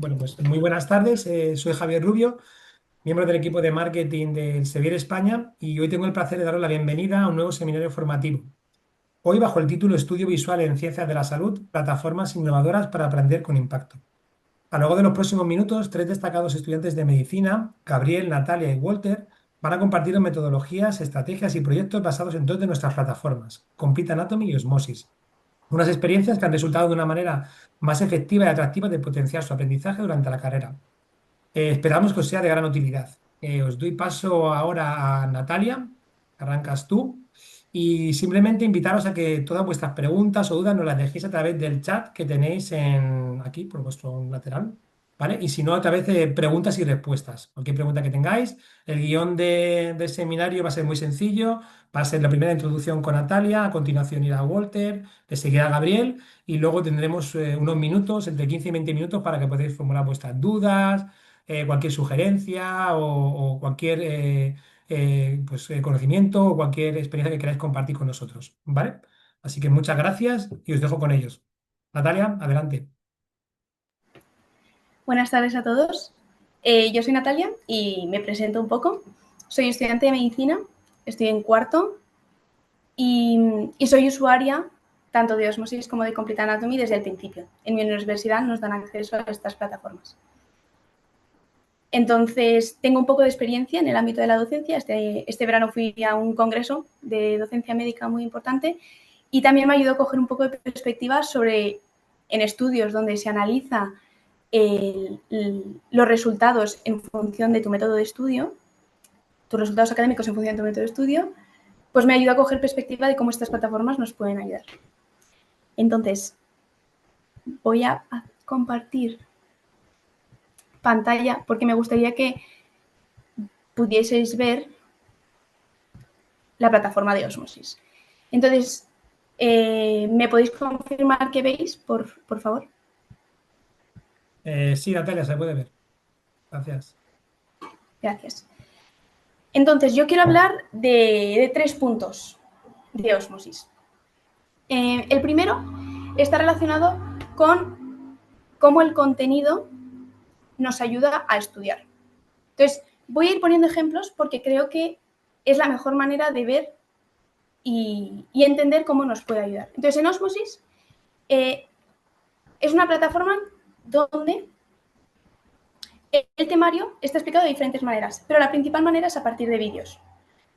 Bueno, pues muy buenas tardes. Soy Javier Rubio, miembro del equipo de marketing del Sevier España, y hoy tengo el placer de daros la bienvenida a un nuevo seminario formativo. Hoy bajo el título Estudio Visual en Ciencias de la Salud, plataformas innovadoras para aprender con impacto. A lo largo de los próximos minutos, tres destacados estudiantes de medicina, Gabriel, Natalia y Walter, van a compartir metodologías, estrategias y proyectos basados en dos de nuestras plataformas, Complete Anatomy y Osmosis. Unas experiencias que han resultado de una manera más efectiva y atractiva de potenciar su aprendizaje durante la carrera. Esperamos que os sea de gran utilidad. Os doy paso ahora a Natalia, arrancas tú, y simplemente invitaros a que todas vuestras preguntas o dudas nos las dejéis a través del chat que tenéis aquí por vuestro lateral, ¿vale? Y si no, a través de preguntas y respuestas. Cualquier pregunta que tengáis, el guión del seminario va a ser muy sencillo, va a ser la primera introducción con Natalia, a continuación irá Walter, le seguirá Gabriel, y luego tendremos unos minutos, entre 15 y 20 minutos, para que podáis formular vuestras dudas, cualquier sugerencia o cualquier conocimiento o cualquier experiencia que queráis compartir con nosotros, ¿vale? Así que muchas gracias y os dejo con ellos. Natalia, adelante. Buenas tardes a todos. Yo soy Natalia y me presento un poco. Soy estudiante de medicina, estoy en cuarto y soy usuaria tanto de Osmosis como de Complete Anatomy desde el principio. En mi universidad nos dan acceso a estas plataformas. Entonces, tengo un poco de experiencia en el ámbito de la docencia. Este verano fui a un congreso de docencia médica muy importante y también me ayudó a coger un poco de perspectiva sobre, en estudios donde se analiza los resultados en función de tu método de estudio, tus resultados académicos en función de tu método de estudio, pues me ayuda a coger perspectiva de cómo estas plataformas nos pueden ayudar. Entonces, voy a compartir pantalla porque me gustaría que pudieseis ver la plataforma de Osmosis. Entonces, ¿me podéis confirmar que veis, por favor? Sí, Natalia, se puede ver. Gracias. Gracias. Entonces, yo quiero hablar de tres puntos de Osmosis. El primero está relacionado con cómo el contenido nos ayuda a estudiar. Entonces, voy a ir poniendo ejemplos porque creo que es la mejor manera de ver y entender cómo nos puede ayudar. Entonces, en Osmosis es una plataforma donde el temario está explicado de diferentes maneras, pero la principal manera es a partir de vídeos.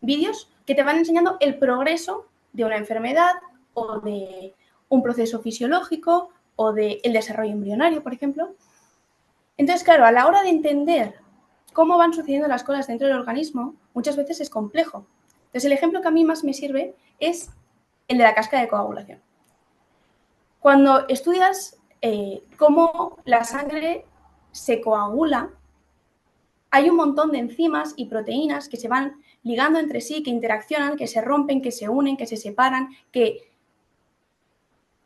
Vídeos que te van enseñando el progreso de una enfermedad o de un proceso fisiológico o del desarrollo embrionario, por ejemplo. Entonces, claro, a la hora de entender cómo van sucediendo las cosas dentro del organismo, muchas veces es complejo. Entonces, el ejemplo que a mí más me sirve es el de la cascada de coagulación. Cuando estudias cómo la sangre se coagula, hay un montón de enzimas y proteínas que se van ligando entre sí, que interaccionan, que se rompen, que se unen, que se separan, que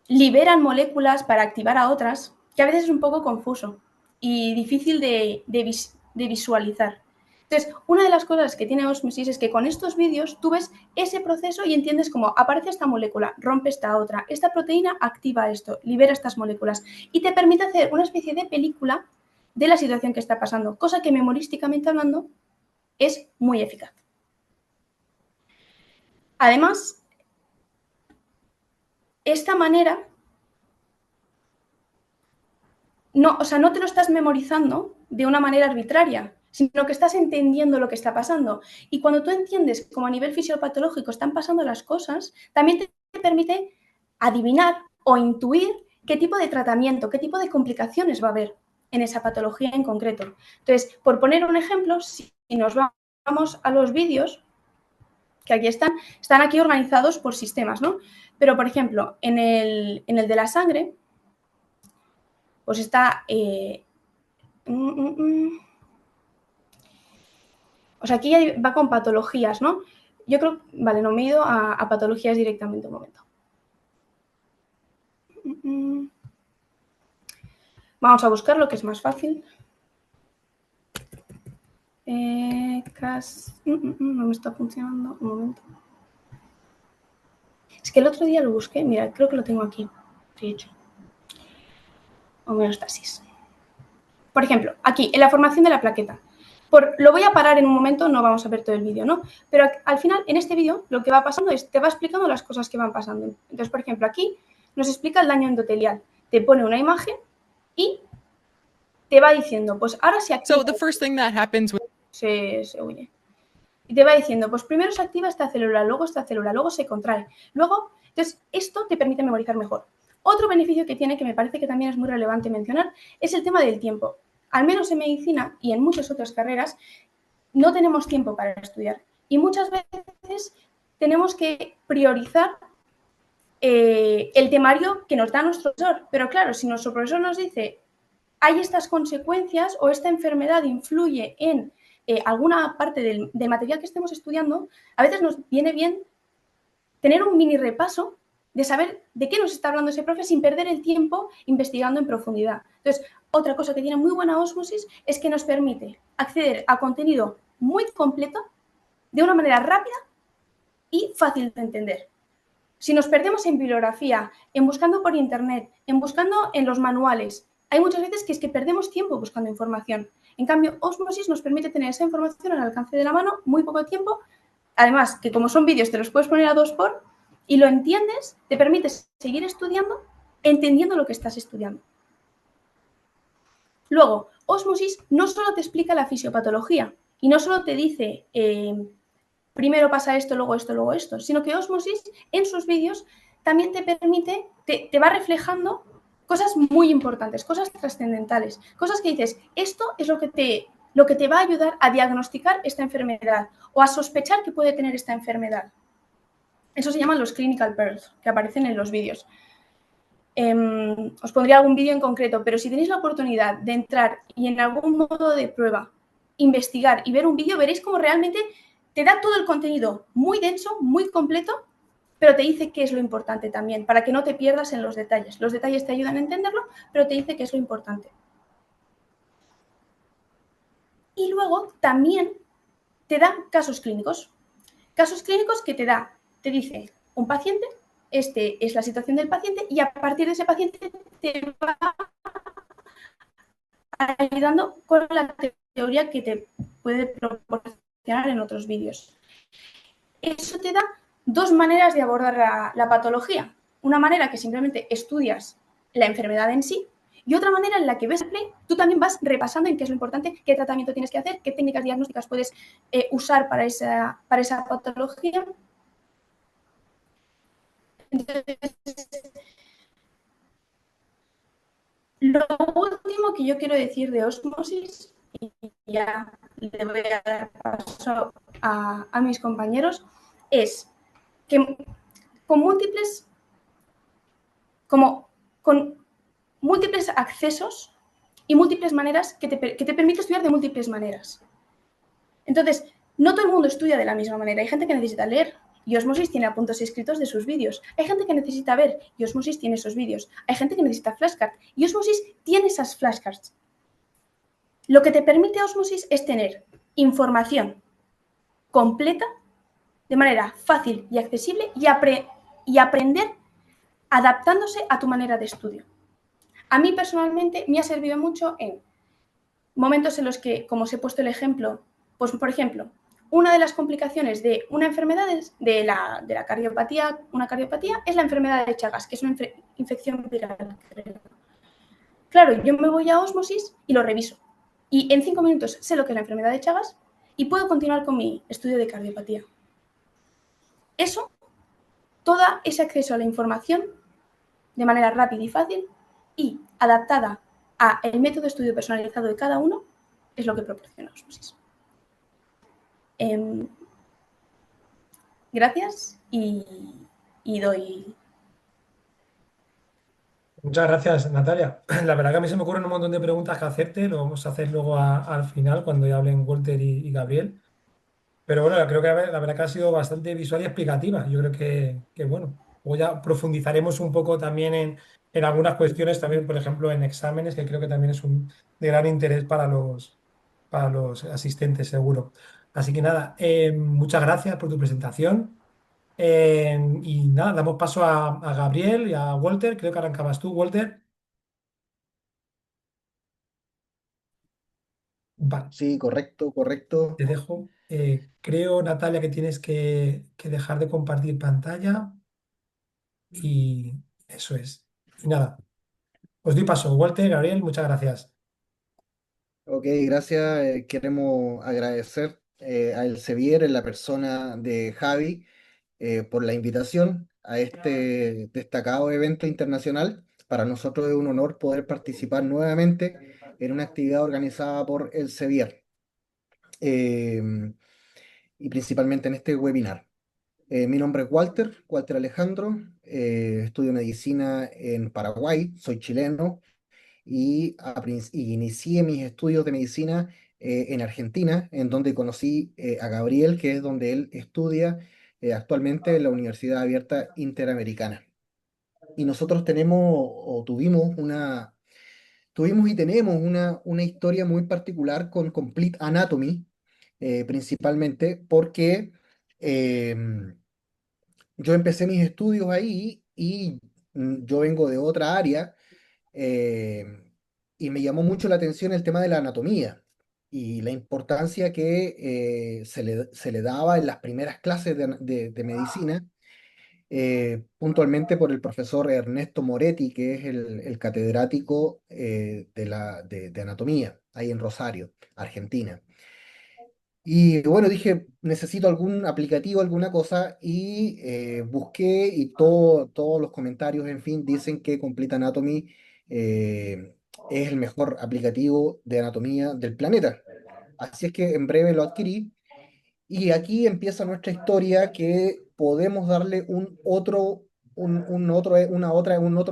liberan moléculas para activar a otras, que a veces es un poco confuso y difícil de visualizar. Entonces, una de las cosas que tiene Osmosis es que con estos vídeos tú ves ese proceso y entiendes cómo aparece esta molécula, rompe esta otra, esta proteína activa esto, libera estas moléculas y te permite hacer una especie de película de la situación que está pasando, cosa que memorísticamente hablando es muy eficaz. Además, esta manera no te lo estás memorizando de una manera arbitraria, sino que estás entendiendo lo que está pasando. Y cuando tú entiendes cómo a nivel fisiopatológico están pasando las cosas, también te permite adivinar o intuir qué tipo de tratamiento, qué tipo de complicaciones va a haber en esa patología en concreto. Entonces, por poner un ejemplo, si nos vamos a los vídeos, que aquí están aquí organizados por sistemas, ¿no? Pero, por ejemplo, en el de la sangre, pues está... O sea, aquí ya va con patologías, ¿no? Yo creo, vale, no me he ido a patologías directamente un momento. Vamos a buscar lo que es más fácil. No me está funcionando, un momento. Es que el otro día lo busqué, mira, creo que lo tengo aquí, de hecho. Homeostasis. Por ejemplo, aquí, en la formación de la plaqueta. Lo voy a parar en un momento, no vamos a ver todo el vídeo, ¿no? Pero al final, en este vídeo, lo que va pasando es, te va explicando las cosas que van pasando. Entonces, por ejemplo, aquí nos explica el daño endotelial. Te pone una imagen y te va diciendo, pues ahora se activa... So the first thing that happens with se huye. Y te va diciendo, pues primero se activa esta célula, luego se contrae. Luego, entonces, esto te permite memorizar mejor. Otro beneficio que tiene, que me parece que también es muy relevante mencionar, es el tema del tiempo. Al menos en medicina y en muchas otras carreras, no tenemos tiempo para estudiar. Y muchas veces tenemos que priorizar el temario que nos da nuestro profesor. Pero claro, si nuestro profesor nos dice, hay estas consecuencias o esta enfermedad influye en alguna parte del material que estemos estudiando, a veces nos viene bien tener un mini repaso de saber de qué nos está hablando ese profe sin perder el tiempo investigando en profundidad. Entonces, otra cosa que tiene muy buena Osmosis es que nos permite acceder a contenido muy completo de una manera rápida y fácil de entender. Si nos perdemos en bibliografía, en buscando por internet, en buscando en los manuales, hay muchas veces que es que perdemos tiempo buscando información. En cambio, Osmosis nos permite tener esa información al alcance de la mano, muy poco tiempo. Además, que como son vídeos, te los puedes poner a 2x y lo entiendes, te permite seguir estudiando, entendiendo lo que estás estudiando. Luego, Osmosis no solo te explica la fisiopatología y no solo te dice primero pasa esto, luego esto, sino que Osmosis en sus vídeos también te permite, te va reflejando cosas muy importantes, cosas trascendentales, cosas que dices, esto es lo que te va a ayudar a diagnosticar esta enfermedad o a sospechar que puede tener esta enfermedad. Eso se llaman los clinical pearls, que aparecen en los vídeos. Os pondría algún vídeo en concreto, pero si tenéis la oportunidad de entrar y en algún modo de prueba investigar y ver un vídeo, veréis cómo realmente te da todo el contenido muy denso, muy completo, pero te dice qué es lo importante también, para que no te pierdas en los detalles. Los detalles te ayudan a entenderlo, pero te dice qué es lo importante. Y luego también te da casos clínicos. Casos clínicos que te dice un paciente, este es la situación del paciente y a partir de ese paciente te va ayudando con la teoría que te puede proporcionar en otros vídeos. Eso te da dos maneras de abordar la patología. Una manera que simplemente estudias la enfermedad en sí y otra manera en la que ves el play, tú también vas repasando en qué es lo importante, qué tratamiento tienes que hacer, qué técnicas diagnósticas puedes usar para esa patología. Entonces, lo último que yo quiero decir de Osmosis, y ya le voy a dar paso a mis compañeros, es que con múltiples accesos y múltiples maneras que te permite estudiar de múltiples maneras. Entonces, no todo el mundo estudia de la misma manera. Hay gente que necesita leer y Osmosis tiene apuntes escritos de sus vídeos. Hay gente que necesita ver y Osmosis tiene esos vídeos. Hay gente que necesita flashcards y Osmosis tiene esas flashcards. Lo que te permite Osmosis es tener información completa de manera fácil y accesible y aprender adaptándose a tu manera de estudio. A mí personalmente me ha servido mucho en momentos en los que, como os he puesto el ejemplo, pues por ejemplo, una de las complicaciones de una enfermedad de la cardiopatía, una cardiopatía, es la enfermedad de Chagas, que es una infección viral. Claro, yo me voy a Osmosis y lo reviso. Y en 5 minutos sé lo que es la enfermedad de Chagas y puedo continuar con mi estudio de cardiopatía. Eso, todo ese acceso a la información de manera rápida y fácil y adaptada al método de estudio personalizado de cada uno, es lo que proporciona Osmosis. Gracias y doy... Muchas gracias, Natalia. La verdad que a mí se me ocurren un montón de preguntas que hacerte, lo vamos a hacer luego al final cuando ya hablen Walter y Gabriel. Pero bueno, creo que la verdad que ha sido bastante visual y explicativa. Yo creo que bueno, luego ya profundizaremos un poco también en algunas cuestiones, también por ejemplo en exámenes, que creo que también es de gran interés para los asistentes, seguro. Así que nada, muchas gracias por tu presentación. Y nada, damos paso a Gabriel y a Walter. Creo que arrancabas tú, Walter. Vale, Sí, correcto, correcto. te dejo. Creo, Natalia, que tienes que dejar de compartir pantalla y eso es. Y nada, os doy paso. Walter, Gabriel, muchas gracias. Ok, gracias. Queremos agradecer a Elsevier en la persona de Javi por la invitación a este destacado evento internacional. Para nosotros es un honor poder participar nuevamente en una actividad organizada por Elsevier eh, y principalmente en este webinar. Mi nombre es Walter, Walter Alejandro, estudio medicina en Paraguay, soy chileno y inicié mis estudios de medicina en Argentina, en donde conocí a Gabriel, que es donde él estudia actualmente en la Universidad Abierta Interamericana. Y nosotros tuvimos y tenemos una historia muy particular con Complete Anatomy, principalmente porque yo empecé mis estudios ahí y yo vengo de otra área eh, y me llamó mucho la atención el tema de la anatomía y la importancia que se le daba en las primeras clases de medicina, puntualmente por el profesor Ernesto Moretti, que es el catedrático de anatomía ahí en Rosario, Argentina. Y bueno, dije, necesito algún aplicativo, alguna cosa, y busqué y todos los comentarios, en fin, dicen que Complete Anatomy es el mejor aplicativo de anatomía del planeta. Así es que en breve lo adquirí y aquí empieza nuestra historia que podemos darle un otro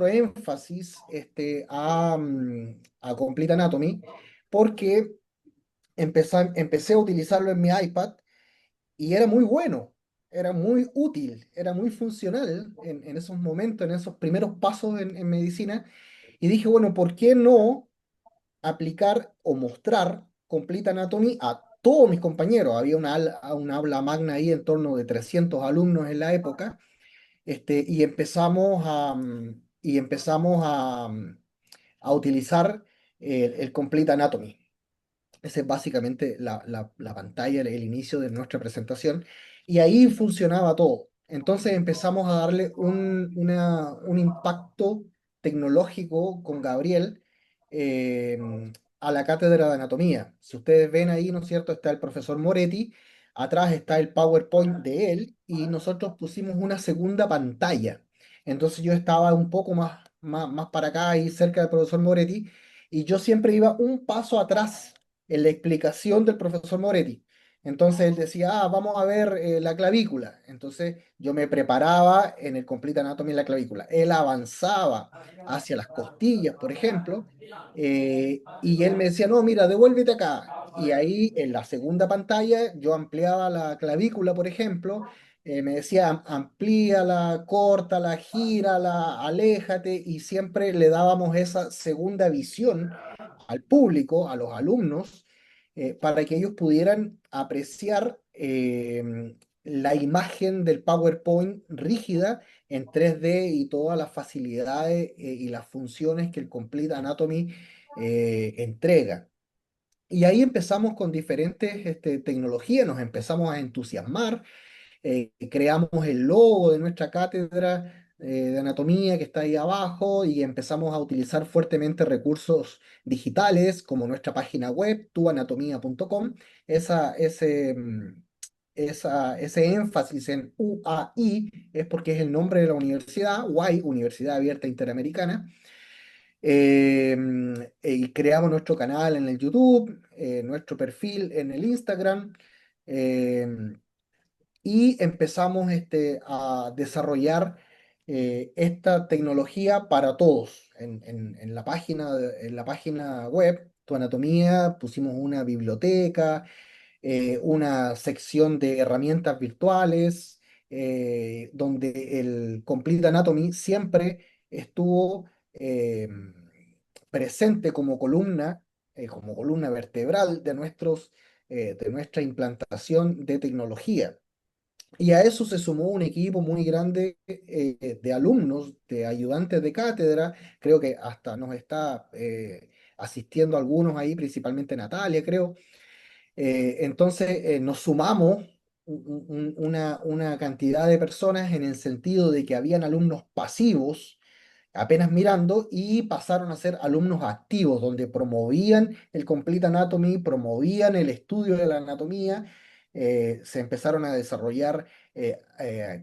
énfasis a Complete Anatomy porque empecé a utilizarlo en mi iPad y era muy bueno, era muy útil, era muy funcional en esos momentos, en esos primeros pasos en medicina. Y dije, bueno, ¿por qué no aplicar o mostrar Complete Anatomy a todos mis compañeros? Había una aula magna ahí en torno de 300 alumnos en la época, y empezamos a utilizar el Complete Anatomy. Esa es básicamente la pantalla, el inicio de nuestra presentación. Y ahí funcionaba todo. Entonces empezamos a darle un impacto tecnológico con Gabriel eh, a la cátedra de anatomía. Si ustedes ven ahí, ¿no es cierto? Está el profesor Moretti, atrás está el PowerPoint de él y nosotros pusimos una segunda pantalla. Entonces yo estaba un poco más para acá y cerca del profesor Moretti y yo siempre iba un paso atrás en la explicación del profesor Moretti. Entonces él decía, vamos a ver la clavícula. Entonces yo me preparaba en el Complete Anatomy en la clavícula. Él avanzaba hacia las costillas, por ejemplo, y él me decía, no, mira, devuélvete acá. Y ahí en la segunda pantalla yo ampliaba la clavícula, por ejemplo, me decía, amplíala, córtala, gírala, aléjate, y siempre le dábamos esa segunda visión al público, a los alumnos, para que ellos pudieran apreciar la imagen del PowerPoint rígida en 3D y todas las facilidades y las funciones que el Complete Anatomy entrega. Y ahí empezamos con diferentes tecnologías, nos empezamos a entusiasmar, creamos el logo de nuestra cátedra de anatomía que está ahí abajo y empezamos a utilizar fuertemente recursos digitales como nuestra página web, tuanatomía.com. Ese énfasis en UAI es porque es el nombre de la universidad, UAI, Universidad Abierta Interamericana. Eh, y creamos nuestro canal en el YouTube, nuestro perfil en el Instagram. eh, y empezamos a desarrollar esta tecnología para todos. En la página web, Tu Anatomía, pusimos una biblioteca, una sección de herramientas virtuales, donde el Complete Anatomy siempre estuvo presente como columna vertebral de nuestra implantación de tecnología. Y a eso se sumó un equipo muy grande de alumnos, de ayudantes de cátedra, creo que hasta nos está asistiendo algunos ahí, principalmente Natalia, creo. Entonces nos sumamos una cantidad de personas en el sentido de que habían alumnos pasivos apenas mirando y pasaron a ser alumnos activos, donde promovían el Complete Anatomy, promovían el estudio de la anatomía, se empezaron a desarrollar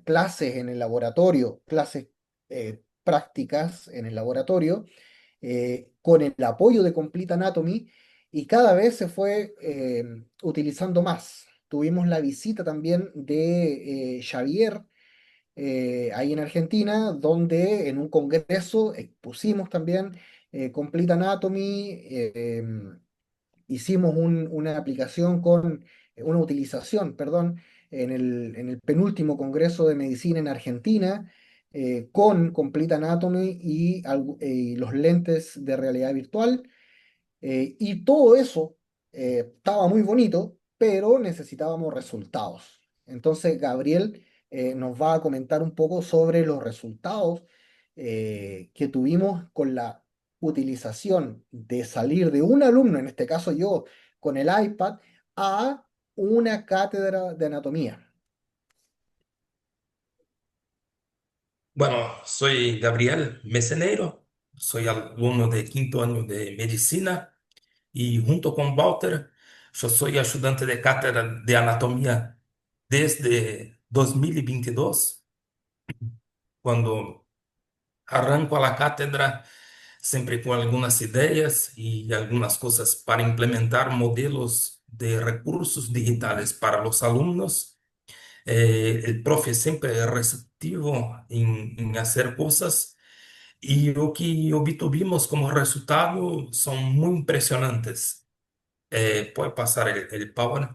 clases en el laboratorio, clases prácticas en el laboratorio, con el apoyo de Complete Anatomy y cada vez se fue utilizando más. Tuvimos la visita también de Xavier ahí en Argentina, donde en un congreso expusimos también Complete Anatomy, hicimos una aplicación con una utilización, perdón, en el penúltimo Congreso de Medicina en Argentina, con Complete Anatomy y los lentes de realidad virtual. Y todo eso estaba muy bonito, pero necesitábamos resultados. Entonces, Gabriel nos va a comentar un poco sobre los resultados que tuvimos con la utilización de salir de un alumno, en este caso yo, con el iPad, a una cátedra de anatomía. Bueno, soy Gabriel Meseneiro, soy alumno de quinto año de medicina y junto con Walter, yo soy ayudante de cátedra de anatomía desde 2022, cuando arranco a la cátedra siempre con algunas ideas y algunas cosas para implementar modelos de recursos digitales para los alumnos. El profe siempre es receptivo en hacer cosas y lo que obtuvimos como resultado son muy impresionantes. Puede pasar el Power.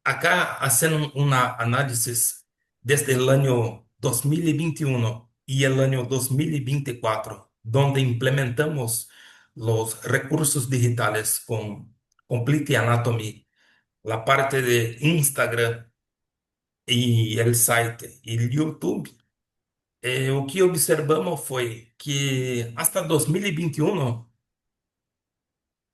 Acá hacen un análisis desde el año 2021 y el año 2024, donde implementamos los recursos digitales con Complete Anatomy, la parte de Instagram y el site y el YouTube. O que observamos foi que hasta 2021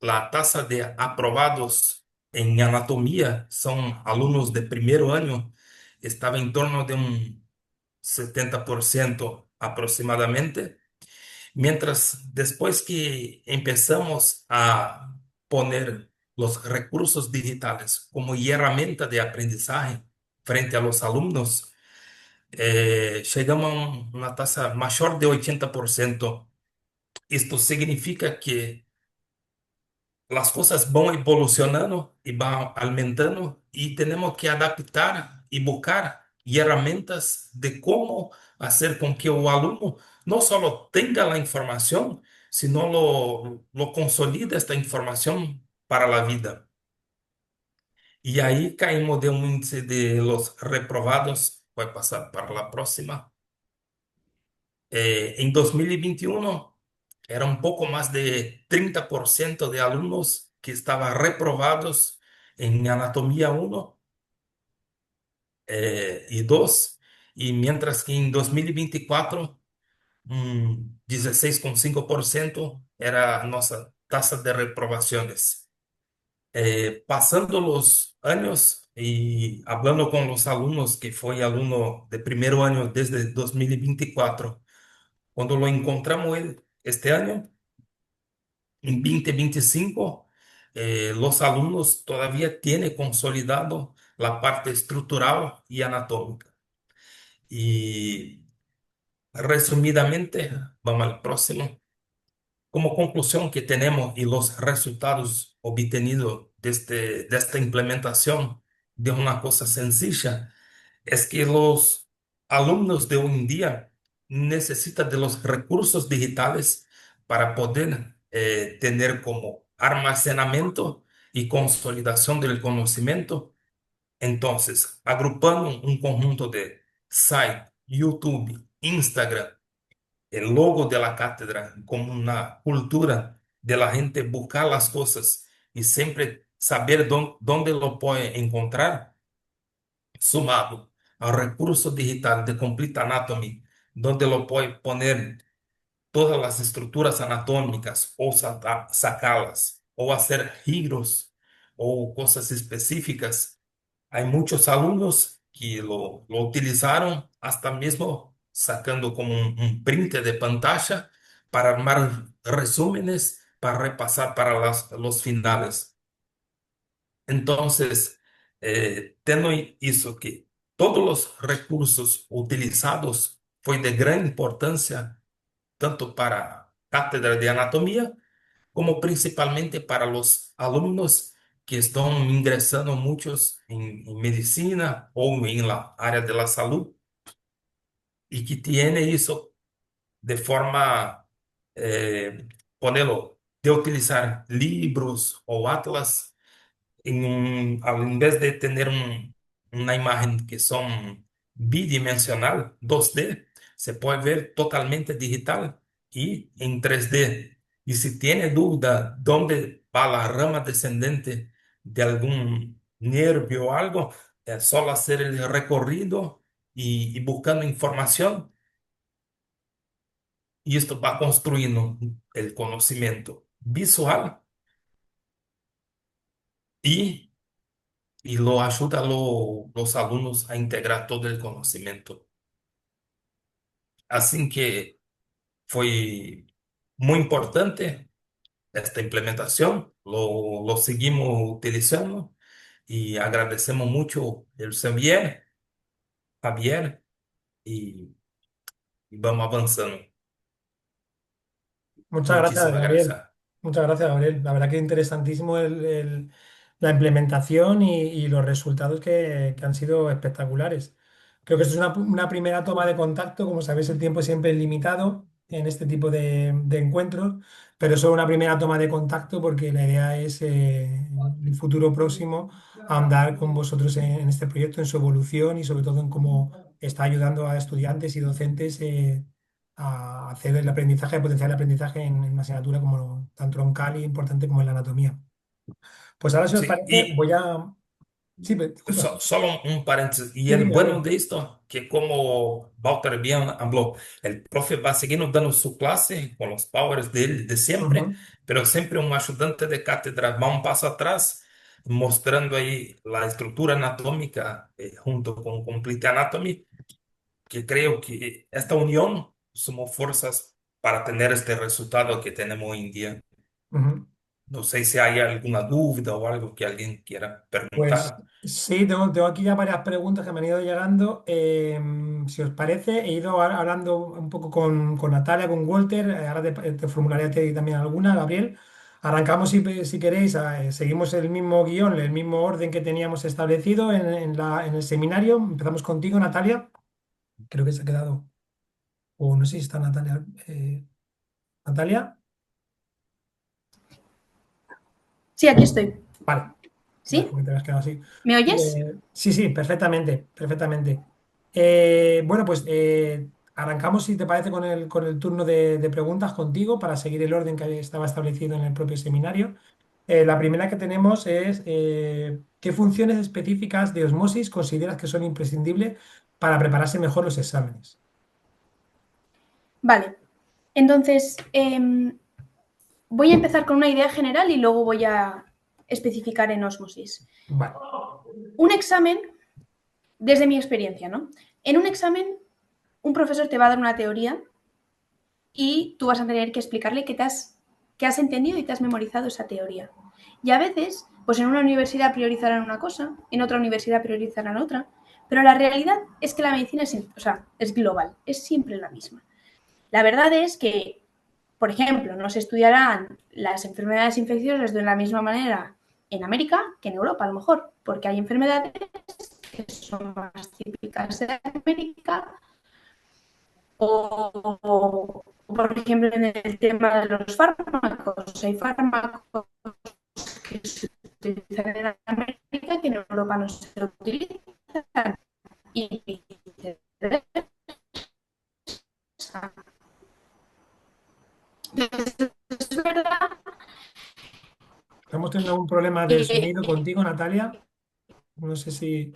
la tasa de aprobados en anatomía son alumnos de primer año estaba en torno de un 70% aproximadamente, mientras después que empezamos a poner los recursos digitales como herramienta de aprendizaje frente a los alumnos, chegamos a uma taxa maior de 80%. Isto significa que las cosas van evolucionando y van aumentando y tenemos que adaptar y buscar herramientas de cómo hacer con que el alumno no solo tenga la información, sino lo consolide esta información para la vida. Y ahí caímos de un índice de los reprobados, voy a pasar para la próxima. En 2021 era un poco más de 30% de alumnos que estaban reprobados en anatomía uno y 2, y mientras que en 2024 16,5% era nuestra tasa de reprobaciones. Pasando los años y hablando con los alumnos, que fue alumno de primer año desde 2024, cuando lo encontramos este año, en 2025, los alumnos todavía tienen consolidado la parte estructural y anatómica. Y resumidamente, vamos al próximo. Como conclusión que tenemos y los resultados obtenidos de esta implementación de una cosa sencilla, es que los alumnos de hoy en día necesitan de los recursos digitales para poder tener como almacenamiento y consolidación del conocimiento. Entonces, agrupando un conjunto de site, YouTube, Instagram, el logo de la cátedra como una cultura de la gente buscar las cosas y siempre saber dónde lo puede encontrar, sumado al recurso digital de Complete Anatomy, donde lo puede poner todas las estructuras anatómicas o sacarlas o hacer giros o cosas específicas. Hay muchos alumnos que lo utilizaron hasta mismo sacando como un print de pantalla para armar resúmenes para repasar para los finales. Entonces, tendo isso que todos los recursos utilizados fue de gran importancia tanto para cátedra de anatomía como principalmente para los alumnos que están ingresando muchos en medicina o en la área de la salud y que tiene eso de forma, ponerlo, de utilizar libros o atlas en vez de tener una imagen que son bidimensional, 2D, se puede ver totalmente digital y en 3D. Y si tiene duda dónde va la rama descendente de algún nervio o algo, es solo hacer el recorrido y buscando información y esto va construyendo el conocimiento visual y lo ayuda a los alumnos a integrar todo el conocimiento. Así que fue muy importante esta implementación, lo seguimos utilizando y agradecemos mucho el Javier y, y vamos avanzando. Muchas gracias, Muchísimas Gabriel. gracias. Muchas gracias, Gabriel. La verdad que interesantísimo la implementación y los resultados que han sido espectaculares. Creo que esto es una primera toma de contacto. Como sabéis, el tiempo siempre es limitado en este tipo de encuentros, pero es solo una primera toma de contacto porque la idea es en el futuro próximo ahondar con vosotros en este proyecto, en su evolución y sobre todo en cómo está ayudando a estudiantes y docentes. A hacer el aprendizaje, a potenciar el aprendizaje en una asignatura como tan troncal y importante como es la anatomía. Pues ahora, si os Sí, parece, y voy a... Sí, disculpa. solo un paréntesis. Y Sí, el dime, bueno Gabriel. de esto, que como Walter bien habló, el profe va a seguir dando su clase con los powers de él de siempre, Ujú, pero siempre un ayudante de cátedra va un paso atrás, mostrando ahí la estructura anatómica junto con Complete Anatomy, que creo que esta unión somos fuerzas para tener este resultado que tenemos hoy en día. ujú. No sé si hay alguna duda o algo que alguien quiera Pues preguntar. sí, tengo aquí ya varias preguntas que me han ido llegando. Si os parece, he ido hablando un poco con Natalia, con Walter. Ahora te formularé a ti también alguna, Gabriel. Arrancamos si queréis, seguimos el mismo guión, el mismo orden que teníamos establecido en el seminario. Empezamos contigo, Natalia. Creo que se ha quedado. O no sé si está Natalia. ¿Natalia? Sí, aquí estoy. Vale, vale, ¿Sí? porque te habías quedado así. ¿Me oyes? Sí, sí, perfectamente, perfectamente. Bueno, pues arrancamos, si te parece, con el turno de preguntas contigo para seguir el orden que estaba establecido en el propio seminario. La primera que tenemos es, ¿qué funciones específicas de osmosis consideras que son imprescindibles para prepararse mejor los exámenes? Vale. Entonces, voy a empezar con una idea general y luego voy a especificar en osmosis. Vale. Un examen, desde mi experiencia, ¿no? En un examen, un profesor te va a dar una teoría y tú vas a tener que explicarle qué has entendido y te has memorizado esa teoría. Y a veces, pues en una universidad priorizarán una cosa, en otra universidad priorizarán otra, pero la realidad es que la medicina es global, es siempre la misma. La verdad es que, por ejemplo, no se estudiarán las enfermedades infecciosas de la misma manera en América que en Europa, a lo mejor, porque hay enfermedades que son más típicas de América o, por ejemplo, en el tema de los fármacos. Hay fármacos que se utilizan en América que en Europa no se utilizan. Y viceversa. Entonces, es verdad Estamos teniendo algún problema de que sonido contigo, Natalia. No sé si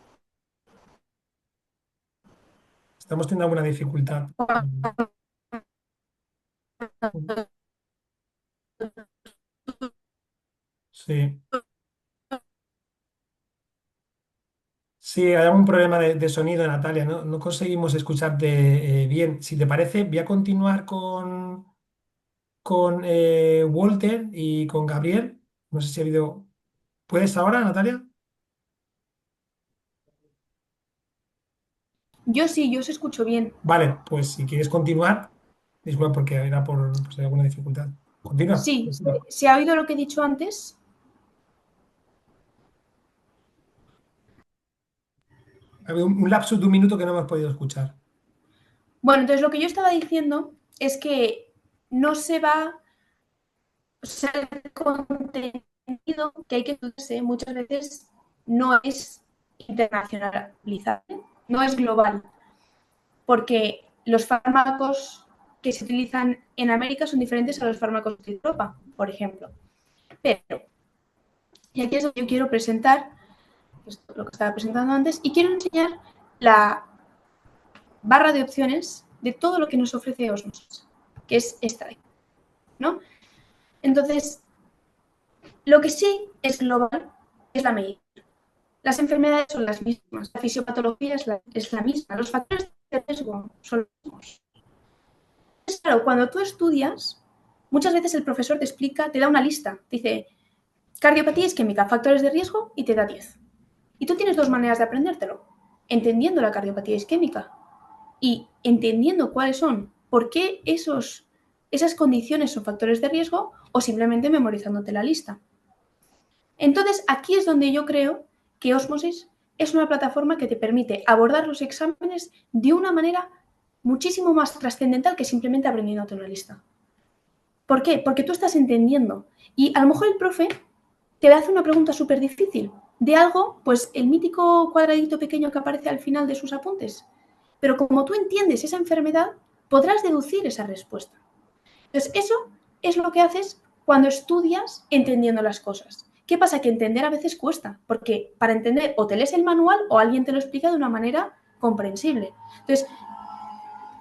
estamos teniendo alguna dificultad. Sí. Sí, hay algún problema de sonido, Natalia. No, no conseguimos escucharte bien. Si te parece, voy a continuar con Walter y con Gabriel. No sé si ha habido. ¿Puedes ahora, Natalia? Yo sí, yo os escucho bien. Vale, pues si quieres continuar, disculpa porque era por pues, hay alguna dificultad. Continúa. Sí, Pues, sí, va. ¿se ha oído lo que he dicho antes? Ha habido un lapsus de un minuto que no hemos podido escuchar. Bueno, entonces lo que yo estaba diciendo es que no se va, o sea, el contenido que hay que estudiarse muchas veces no es internacionalizable, no es global, porque los fármacos que se utilizan en América son diferentes a los fármacos de Europa, por ejemplo. Pero, y aquí es donde yo quiero presentar lo que estaba presentando antes, y quiero enseñar la barra de opciones de todo lo que nos ofrece Osmosis, que es esta de aquí, ¿no? Entonces, lo que sí es global es la medicina. Las enfermedades son las mismas, la fisiopatología es la misma, los factores de riesgo son los mismos. Entonces, claro, cuando tú estudias, muchas veces el profesor te explica, te da una lista, dice cardiopatía isquémica, factores de riesgo y te da 10. Y tú tienes dos maneras de aprendértelo, entendiendo la cardiopatía isquémica y entendiendo cuáles son, por qué esas condiciones son factores de riesgo o simplemente memorizándote la lista. Entonces, aquí es donde yo creo que Osmosis es una plataforma que te permite abordar los exámenes de una manera muchísimo más trascendental que simplemente aprendiéndote una lista. ¿Por qué? Porque tú estás entendiendo. Y a lo mejor el profe te hace una pregunta súper difícil de algo, pues el mítico cuadradito pequeño que aparece al final de sus apuntes. Pero como tú entiendes esa enfermedad, podrás deducir esa respuesta. Entonces, eso es lo que haces cuando estudias entendiendo las cosas. ¿Qué pasa? Que entender a veces cuesta, porque para entender o te lees el manual o alguien te lo explica de una manera comprensible. Entonces,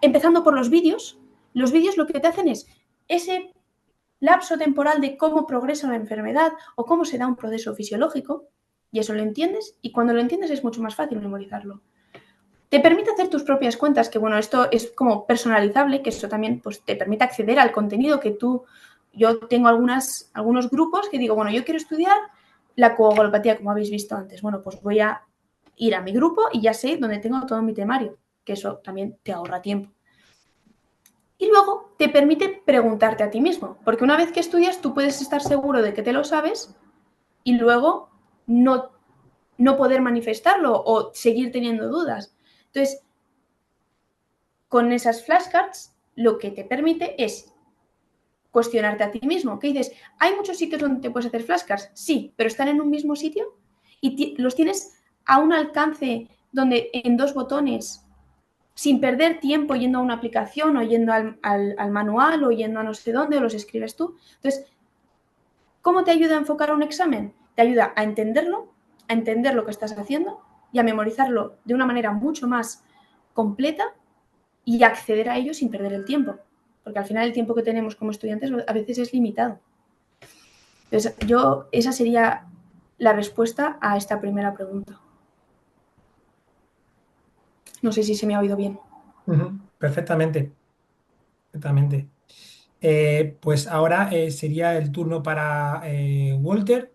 empezando por los vídeos lo que te hacen es ese lapso temporal de cómo progresa una enfermedad o cómo se da un proceso fisiológico, y eso lo entiendes, y cuando lo entiendes es mucho más fácil memorizarlo. Te permite hacer tus propias cuentas, que bueno, esto es como personalizable, que eso también pues, te permite acceder al contenido que tú... Yo tengo algunos grupos que digo, bueno, yo quiero estudiar la coagulopatía, como habéis visto antes. Bueno, pues voy a ir a mi grupo y ya sé dónde tengo todo mi temario, que eso también te ahorra tiempo. Y luego te permite preguntarte a ti mismo, porque una vez que estudias tú puedes estar seguro de que te lo sabes y luego no, no poder manifestarlo o seguir teniendo dudas. Entonces, con esas flashcards lo que te permite es cuestionarte a ti mismo. ¿Qué dices? ¿Hay muchos sitios donde te puedes hacer flashcards? Sí, pero están en un mismo sitio y los tienes a un alcance donde en dos botones, sin perder tiempo yendo a una aplicación o yendo al manual o yendo a no sé dónde, o los escribes tú. Entonces, ¿cómo te ayuda a enfocar un examen? Te ayuda a entender lo que estás haciendo y a memorizarlo de una manera mucho más completa y acceder a ello sin perder el tiempo. Porque al final el tiempo que tenemos como estudiantes a veces es limitado. Entonces, esa sería la respuesta a esta primera pregunta. No sé si se me ha oído bien. Ujú, perfectamente, perfectamente. Pues ahora sería el turno para Walter,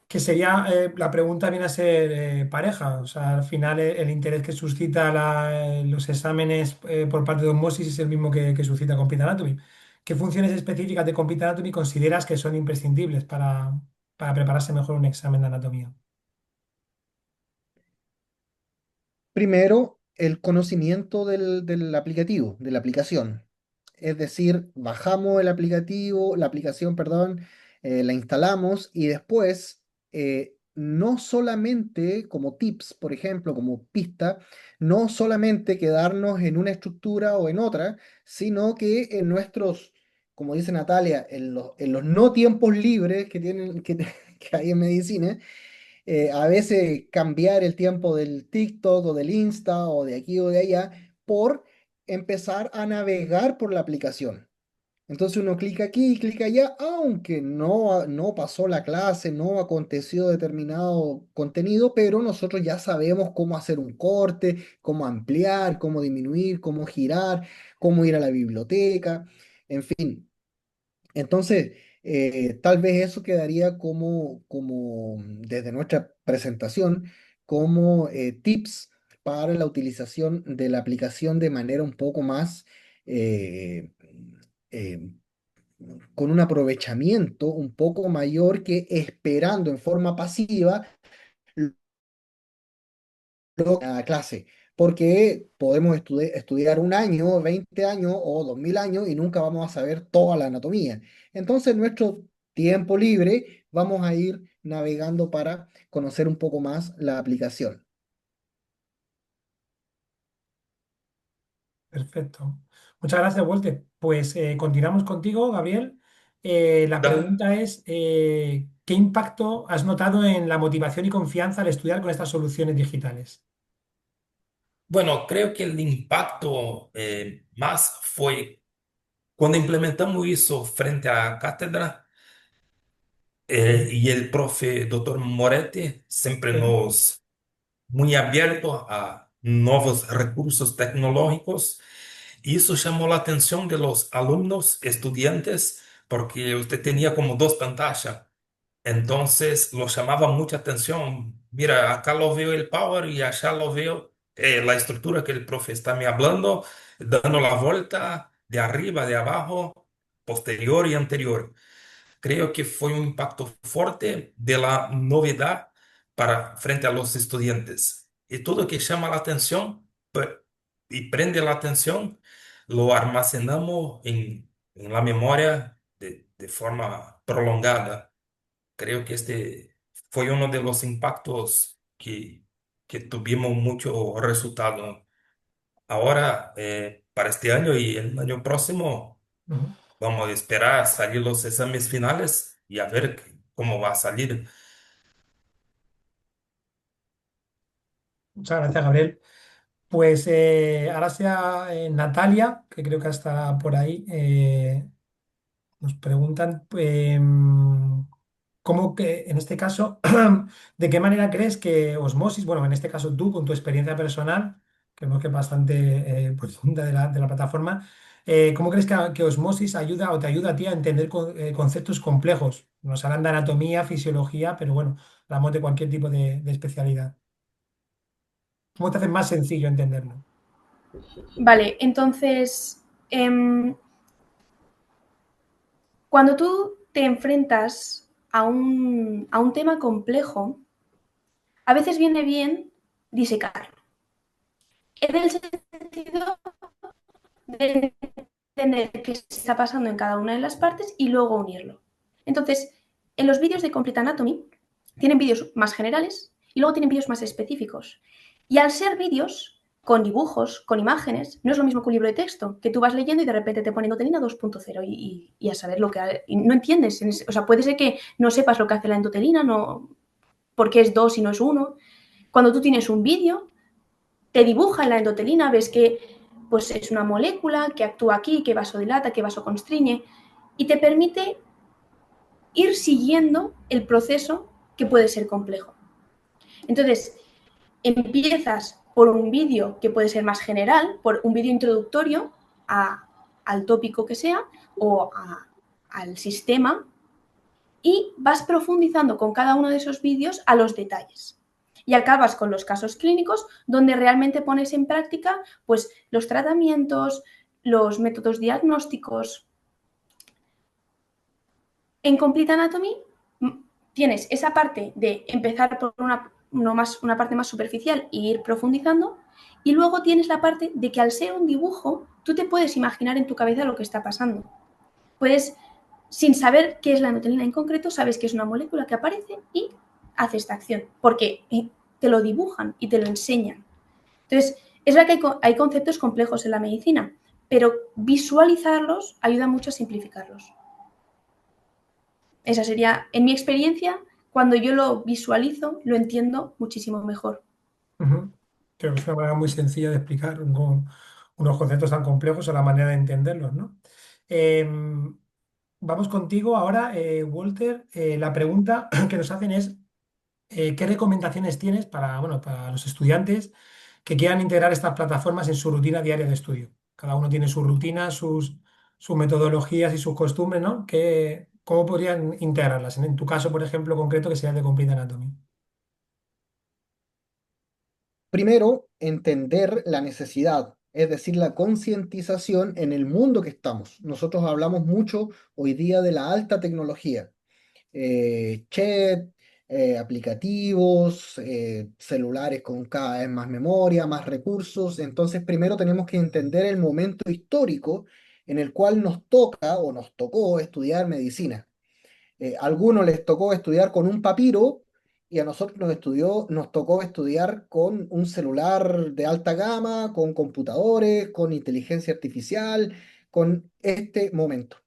que sería, la pregunta viene a ser pareja. O sea, al final el interés que suscita los exámenes por parte de Osmosis es el mismo que suscita Complete Anatomy. ¿Qué funciones específicas de Complete Anatomy consideras que son imprescindibles para prepararse mejor un examen de anatomía? Primero, el conocimiento del aplicativo, de la aplicación. Es decir, bajamos el aplicativo, la aplicación, perdón, la instalamos y después, no solamente como tips, por ejemplo, como pista, no solamente quedarnos en una estructura o en otra, sino que en nuestros, como dice Natalia, en los no tiempos libres que tienen, que hay en medicina, a veces cambiar el tiempo del TikTok o del Insta o de aquí o de allá por empezar a navegar por la aplicación. Entonces uno clica aquí y clica allá, aunque no pasó la clase, no aconteció determinado contenido, pero nosotros ya sabemos cómo hacer un corte, cómo ampliar, cómo disminuir, cómo girar, cómo ir a la biblioteca, en fin. Entonces, tal vez eso quedaría desde nuestra presentación, como tips para la utilización de la aplicación de manera un poco más, eh, eh, con un aprovechamiento un poco mayor que esperando en forma pasiva la clase. Porque podemos estudiar un año, 20 años o 2000 años y nunca vamos a saber toda la anatomía. Entonces, en nuestro tiempo libre vamos a ir navegando para conocer un poco más la aplicación. Perfecto. Muchas gracias, Walter. Pues continuamos contigo, Gabriel. La Da- pregunta es, ¿qué impacto has notado en la motivación y confianza al estudiar con estas soluciones digitales? Bueno, creo que el impacto más fue cuando implementamos eso frente a la cátedra y el profe doctor Moretti siempre Sí. nos muy abierto a nuevos recursos tecnológicos. Y eso llamó la atención de los alumnos, estudiantes, porque usted tenía como dos pantallas. Entonces lo llamaba mucha atención. Mira, acá lo veo el power y allá lo veo la estructura que el profe está me hablando, dando la vuelta de arriba, de abajo, posterior y anterior. Creo que fue un impacto fuerte de la novedad para frente a los estudiantes. Y todo que llama la atención y prende la atención, lo almacenamos en la memoria de forma prolongada. Creo que este fue uno de los impactos que tuvimos mucho resultado. Ahora, para este año y el año próximo, Ujú. vamos a esperar a salir los exámenes finales y a ver cómo va a salir. Muchas gracias, Gabriel. Pues ahora sea Natalia, que creo que está por ahí. Nos preguntan cómo que, en este caso, ¿de qué manera crees que Osmosis, bueno, en este caso tú, con tu experiencia personal, que creo que es bastante profunda de la plataforma, ¿cómo crees que Osmosis ayuda o te ayuda a ti a entender conceptos complejos? Nos hablan de anatomía, fisiología, pero bueno, hablamos de cualquier tipo de especialidad. ¿Cómo te hace más sencillo entenderlo? Vale, entonces, em, cuando tú te enfrentas a un tema complejo, a veces viene bien disecarlo. En el sentido de entender qué está pasando en cada una de las partes y luego unirlo. Entonces, en los vídeos de Complete Anatomy tienen vídeos más generales y luego tienen vídeos más específicos. Y al ser vídeos con dibujos, con imágenes, no es lo mismo que un libro de texto, que tú vas leyendo y de repente te pone endotelina 2.0 y a saber lo que... Y no entiendes, o sea, puede ser que no sepas lo que hace la endotelina, no, porque es 2 y no es 1. Cuando tú tienes un vídeo, te dibuja en la endotelina, ves que pues, es una molécula que actúa aquí, que vasodilata, que vasoconstriñe, y te permite ir siguiendo el proceso que puede ser complejo. Entonces, empiezas por un vídeo que puede ser más general, por un vídeo introductorio al tópico que sea o al sistema, y vas profundizando con cada uno de esos vídeos a los detalles. Y acabas con los casos clínicos donde realmente pones en práctica pues, los tratamientos, los métodos diagnósticos. En Complete Anatomy tienes esa parte de empezar por una parte más superficial e ir profundizando, y luego tienes la parte de que al ser un dibujo, tú te puedes imaginar en tu cabeza lo que está pasando. Puedes, sin saber qué es la nutelina en concreto, sabes que es una molécula que aparece y hace esta acción, porque te lo dibujan y te lo enseñan. Entonces, es verdad que hay conceptos complejos en la medicina, pero visualizarlos ayuda mucho a simplificarlos. Esa sería, en mi experiencia, cuando yo lo visualizo, lo entiendo muchísimo mejor. Ujú. Creo que es una manera muy sencilla de explicar unos conceptos tan complejos o la manera de entenderlos, ¿no? Em, Vamos contigo ahora, Walter. La pregunta que nos hacen es, ¿qué recomendaciones tienes para, bueno, para los estudiantes que quieran integrar estas plataformas en su rutina diaria de estudio? Cada uno tiene su rutina, sus metodologías y sus costumbres, ¿no? ¿Cómo podrían integrarlas? En tu caso, por ejemplo, concreto, que sea el de Complete Anatomy. Primero, entender la necesidad, es decir, la concientización en el mundo que estamos. Nosotros hablamos mucho hoy día de la alta tecnología, chat, aplicativos, celulares con cada vez más memoria, más recursos. Entonces, primero tenemos que entender el momento histórico en el cual nos toca o nos tocó estudiar medicina. A algunos les tocó estudiar con un papiro y a nosotros nos tocó estudiar con un celular de alta gama, con computadores, con inteligencia artificial, con este momento.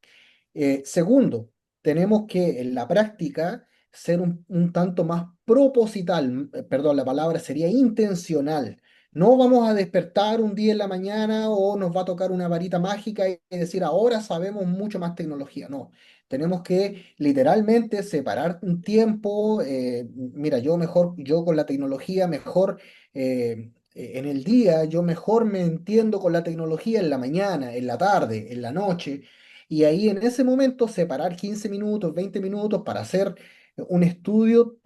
Segundo, tenemos que en la práctica ser un tanto más proposital, perdón, la palabra sería intencional. No vamos a despertar un día en la mañana o nos va a tocar una varita mágica y decir ahora sabemos mucho más tecnología. No, tenemos que literalmente separar un tiempo. Mira, yo mejor, yo con la tecnología mejor. En el día yo mejor me entiendo con la tecnología en la mañana, en la tarde, en la noche, y ahí en ese momento separar 15 minutos, 20 minutos para hacer un estudio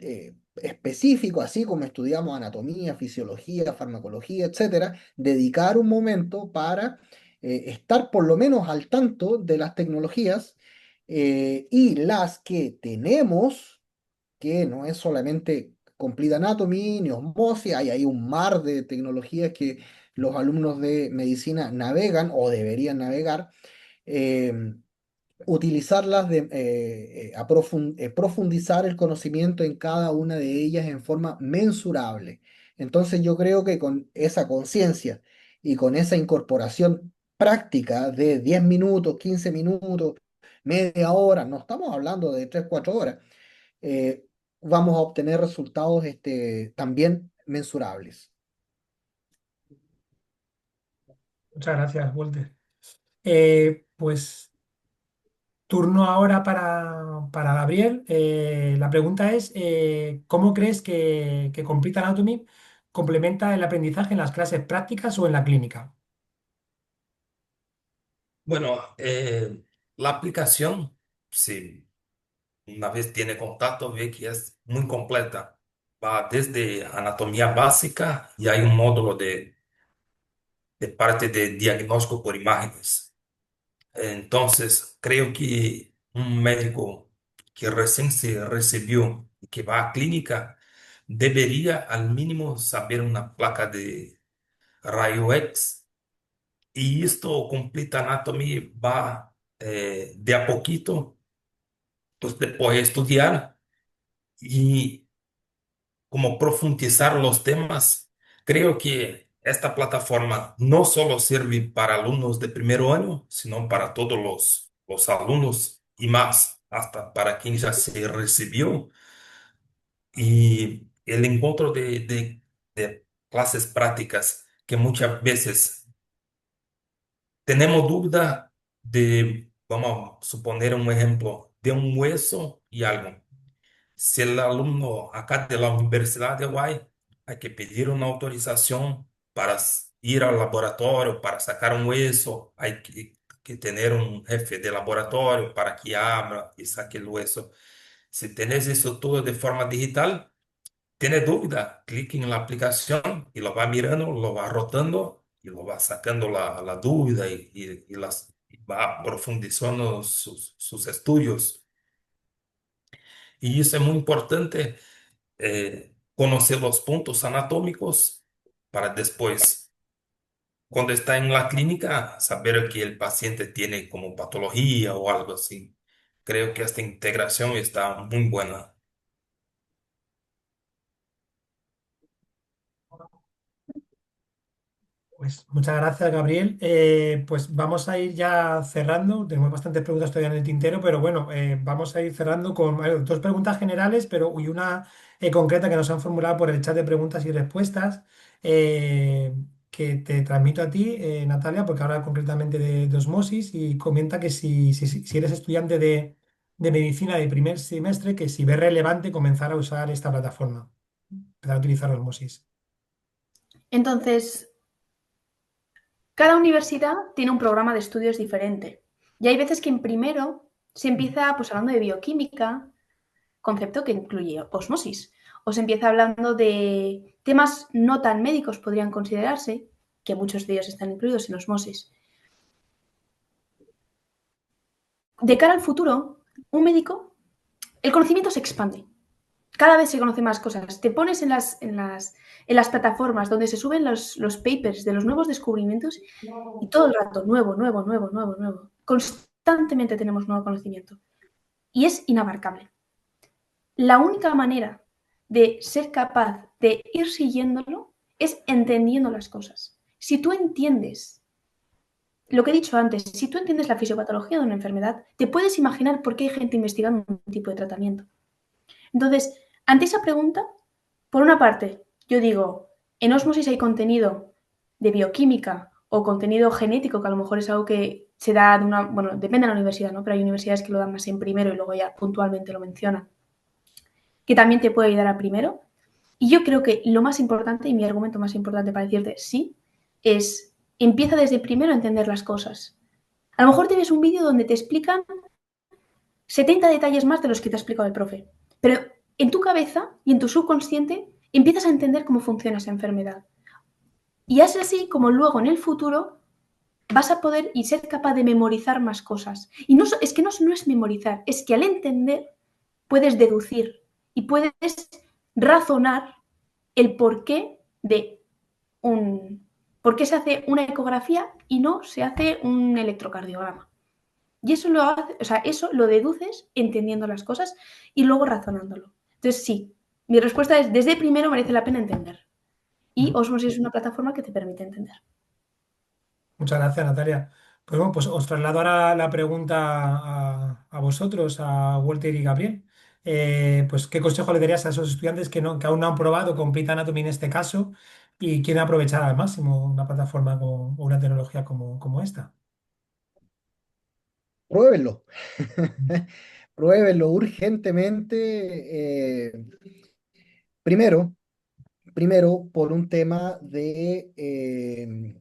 específico, así como estudiamos anatomía, fisiología, farmacología, etcétera, dedicar un momento para estar por lo menos al tanto de las tecnologías y las que tenemos, que no es solamente Complete Anatomy ni Osmosis, hay ahí un mar de tecnologías que los alumnos de medicina navegan o deberían navegar. em, Utilizarlas profundizar el conocimiento en cada una de ellas en forma mensurable. Entonces yo creo que con esa conciencia y con esa incorporación práctica de 10 minutos, 15 minutos, media hora, no estamos hablando de 3 4 horas, eh, vamos a obtener resultados también mensurables. Muchas gracias, Walter. Pues turno ahora para Gabriel. La pregunta es, ¿cómo crees que Complete Anatomy complementa el aprendizaje en las clases prácticas o en la clínica? Bueno, la aplicación, sí, una vez tiene contacto, ve que es muy completa. Va desde anatomía básica y hay un módulo de parte de diagnóstico por imágenes. Entonces, creo que un médico que recién se recibió y que va a clínica debería al mínimo saber una placa de rayo X. Y esto Complete Anatomy va de a poquito, pues después estudiar y como profundizar los temas. Creo que esta plataforma no solo sirve para alumnos de primer año, sino para todos los alumnos y más, hasta para quien ya se recibió. Y el encuentro de clases prácticas que muchas veces tenemos duda de, vamos a suponer un ejemplo, de un hueso y algo. Si el alumno acá de la Universidad de Hawaii hay que pedir una autorización para ir al laboratorio, para sacar un hueso, hay que tener un jefe de laboratorio para que abra y saque el hueso. Si tenés eso todo de forma digital, tiene duda, clique en la aplicación y lo va mirando, lo va rotando y lo va sacando la duda y va profundizando sus estudios. Y eso es muy importante, conocer los puntos anatómicos para después, cuando está en la clínica, saber que el paciente tiene como patología o algo así. Creo que esta integración está muy buena. Pues muchas gracias, Gabriel. Pues vamos a ir ya cerrando. Tenemos bastantes preguntas todavía en el tintero, pero bueno, vamos a ir cerrando con dos preguntas generales, pero y una concreta que nos han formulado por el chat de preguntas y respuestas. Eh, que te transmito a ti, Natalia, porque habla concretamente de osmosis y comenta que si eres estudiante de medicina de primer semestre, que si ves relevante comenzar a usar esta plataforma, empezar a utilizar osmosis. Entonces, cada universidad tiene un programa de estudios diferente. Y hay veces que en primero se empieza pues hablando de bioquímica, concepto que incluye osmosis. O se empieza hablando de temas no tan médicos, podrían considerarse, que muchos de ellos están incluidos en osmosis. De cara al futuro, un médico, el conocimiento se expande. Cada vez se conocen más cosas. Te pones en las plataformas donde se suben los papers de los nuevos descubrimientos y todo el rato, nuevo, nuevo, nuevo, nuevo, nuevo. Constantemente tenemos nuevo conocimiento. Y es inabarcable. La única manera de ser capaz de ir siguiéndolo es entendiendo las cosas. Si tú entiendes lo que he dicho antes, si tú entiendes la fisiopatología de una enfermedad, te puedes imaginar por qué hay gente investigando un tipo de tratamiento. Entonces, ante esa pregunta, por una parte, yo digo, en Osmosis hay contenido de bioquímica o contenido genético, que a lo mejor es algo que se da de una, bueno, depende de la universidad, ¿no? Pero hay universidades que lo dan más en primero y luego ya puntualmente lo mencionan, que también te puede ayudar a primero. Y yo creo que lo más importante y mi argumento más importante para decirte sí es empieza desde primero a entender las cosas. A lo mejor tienes un vídeo donde te explican 70 detalles más de los que te ha explicado el profe, pero en tu cabeza y en tu subconsciente empiezas a entender cómo funciona esa enfermedad. Y es así como luego en el futuro vas a poder y ser capaz de memorizar más cosas. Y no, es que no es memorizar, es que al entender puedes deducir y puedes razonar el porqué de por qué se hace una ecografía y no se hace un electrocardiograma. Y eso lo hace, o sea, eso lo deduces entendiendo las cosas y luego razonándolo. Entonces, sí, mi respuesta es, desde primero merece la pena entender. Y Osmosis es una plataforma que te permite entender. Muchas gracias, Natalia. Pues bueno, pues os traslado ahora la pregunta a vosotros, a Walter y Gabriel. Pues, ¿qué consejo le darías a esos estudiantes que aún no han probado Complete Anatomy en este caso y quieren aprovechar al máximo una plataforma o una tecnología como esta? Pruébenlo. Pruébenlo urgentemente. Primero, primero, por un tema de